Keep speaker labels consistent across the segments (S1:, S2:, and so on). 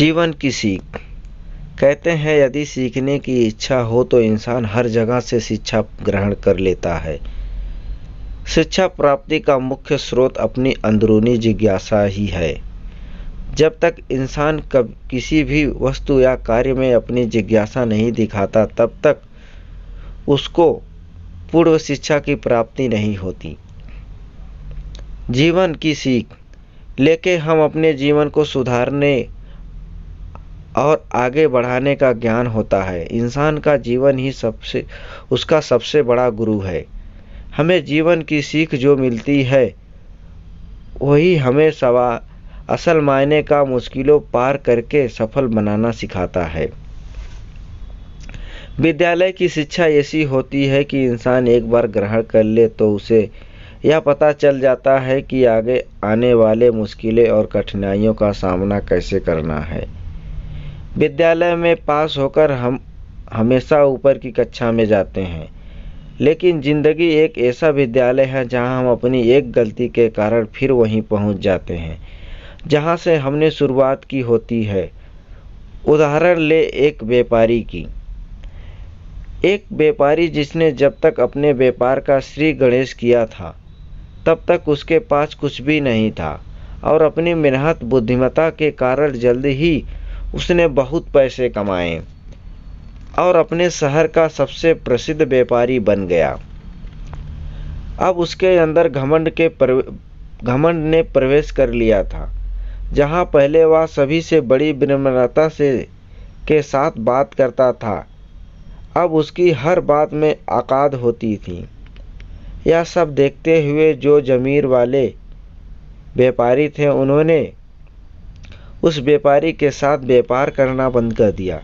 S1: जीवन की सीख। कहते हैं यदि सीखने की इच्छा हो तो इंसान हर जगह से शिक्षा ग्रहण कर लेता है। शिक्षा प्राप्ति का मुख्य स्रोत अपनी अंदरूनी जिज्ञासा ही है। जब तक इंसान किसी भी वस्तु या कार्य में अपनी जिज्ञासा नहीं दिखाता तब तक उसको पूर्व शिक्षा की प्राप्ति नहीं होती। जीवन की सीख लेके हम अपने जीवन को सुधारने और आगे बढ़ाने का ज्ञान होता है। इंसान का जीवन ही उसका सबसे बड़ा गुरु है। हमें जीवन की सीख जो मिलती है वही हमें असल मायने का मुश्किलों पार करके सफल बनाना सिखाता है। विद्यालय की शिक्षा ऐसी होती है कि इंसान एक बार ग्रहण कर ले तो उसे यह पता चल जाता है कि आगे आने वाले मुश्किलें और कठिनाइयों का सामना कैसे करना है। विद्यालय में पास होकर हम हमेशा ऊपर की कक्षा में जाते हैं, लेकिन ज़िंदगी एक ऐसा विद्यालय है जहां हम अपनी एक गलती के कारण फिर वहीं पहुंच जाते हैं जहां से हमने शुरुआत की होती है। उदाहरण ले एक व्यापारी की। एक व्यापारी जिसने जब तक अपने व्यापार का श्री गणेश किया था तब तक उसके पास कुछ भी नहीं था और अपनी मेहनत बुद्धिमत्ता के कारण जल्द ही उसने बहुत पैसे कमाए और अपने शहर का सबसे प्रसिद्ध व्यापारी बन गया। अब उसके अंदर घमंड ने प्रवेश कर लिया था। जहां पहले वह सभी से बड़ी विनम्रता के साथ बात करता था, अब उसकी हर बात में आकाद होती थी। यह सब देखते हुए जो जमीर वाले व्यापारी थे उन्होंने उस व्यापारी के साथ व्यापार करना बंद कर दिया।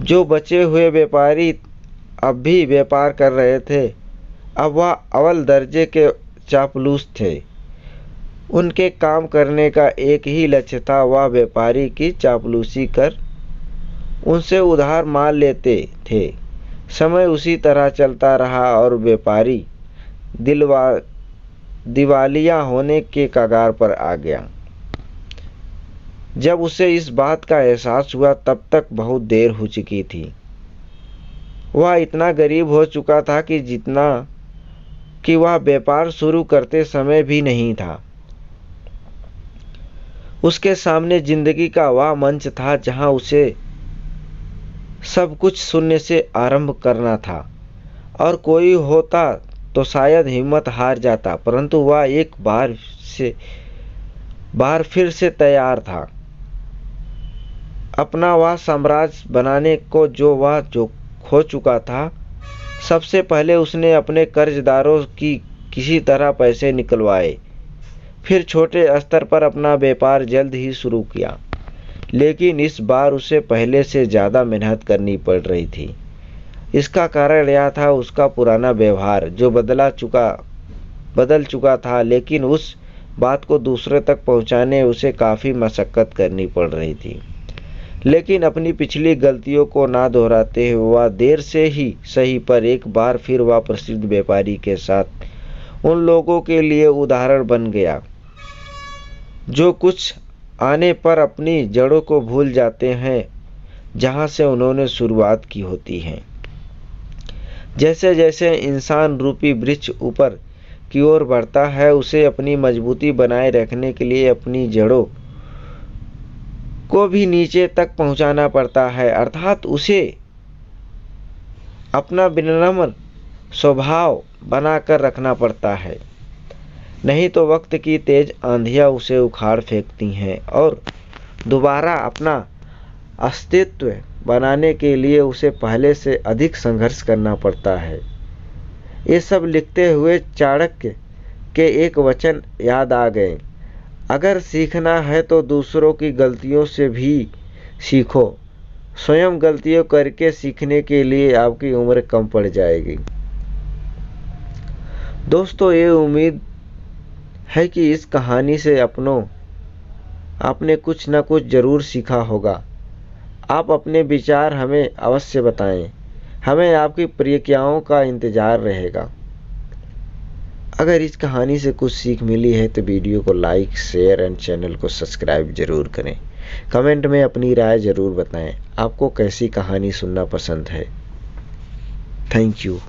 S1: जो बचे हुए व्यापारी अब भी व्यापार कर रहे थे, अब वह अव्वल दर्जे के चापलूस थे। उनके काम करने का एक ही लक्ष्य था, वह व्यापारी की चापलूसी कर उनसे उधार माल लेते थे। समय उसी तरह चलता रहा और व्यापारी दिवालिया होने के कगार पर आ गया। जब उसे इस बात का एहसास हुआ तब तक बहुत देर हो चुकी थी। वह इतना गरीब हो चुका था कि वह व्यापार शुरू करते समय भी नहीं था। उसके सामने जिंदगी का वह मंच था जहां उसे सब कुछ शून्य से आरंभ करना था और कोई होता तो शायद हिम्मत हार जाता, परंतु वह एक बार फिर से तैयार था। अपना वह साम्राज्य बनाने को जो खो चुका था। सबसे पहले उसने अपने कर्जदारों की किसी तरह पैसे निकलवाए, फिर छोटे स्तर पर अपना व्यापार जल्द ही शुरू किया, लेकिन इस बार उसे पहले से ज़्यादा मेहनत करनी पड़ रही थी। इसका कारण यह था उसका पुराना व्यवहार जो बदल चुका था, लेकिन उस बात को दूसरे तक पहुंचाने उसे काफ़ी मशक्क़त करनी पड़ रही थी। लेकिन अपनी पिछली गलतियों को ना दोहराते हुए वह देर से ही सही पर एक बार फिर वह प्रसिद्ध व्यापारी के साथ उन लोगों के लिए उदाहरण बन गया जो कुछ आने पर अपनी जड़ों को भूल जाते हैं जहां से उन्होंने शुरुआत की होती है। जैसे जैसे इंसान रूपी वृक्ष ऊपर की ओर बढ़ता है, उसे अपनी मजबूती बनाए रखने के लिए अपनी जड़ों को भी नीचे तक पहुंचाना पड़ता है, अर्थात उसे अपना विनम्र स्वभाव बनाकर रखना पड़ता है। नहीं तो वक्त की तेज आंधियां उसे उखाड़ फेंकती हैं और दोबारा अपना अस्तित्व बनाने के लिए उसे पहले से अधिक संघर्ष करना पड़ता है। ये सब लिखते हुए चाणक्य के एक वचन याद आ गए, अगर सीखना है तो दूसरों की गलतियों से भी सीखो, स्वयं गलतियों करके सीखने के लिए आपकी उम्र कम पड़ जाएगी। दोस्तों, ये उम्मीद है कि इस कहानी से आपने कुछ न कुछ जरूर सीखा होगा। आप अपने विचार हमें अवश्य बताएं, हमें आपकी प्रतिक्रियाओं का इंतज़ार रहेगा। अगर इस कहानी से कुछ सीख मिली है तो वीडियो को लाइक, शेयर एंड चैनल को सब्सक्राइब जरूर करें। कमेंट में अपनी राय ज़रूर बताएं। आपको कैसी कहानी सुनना पसंद है। Thank you.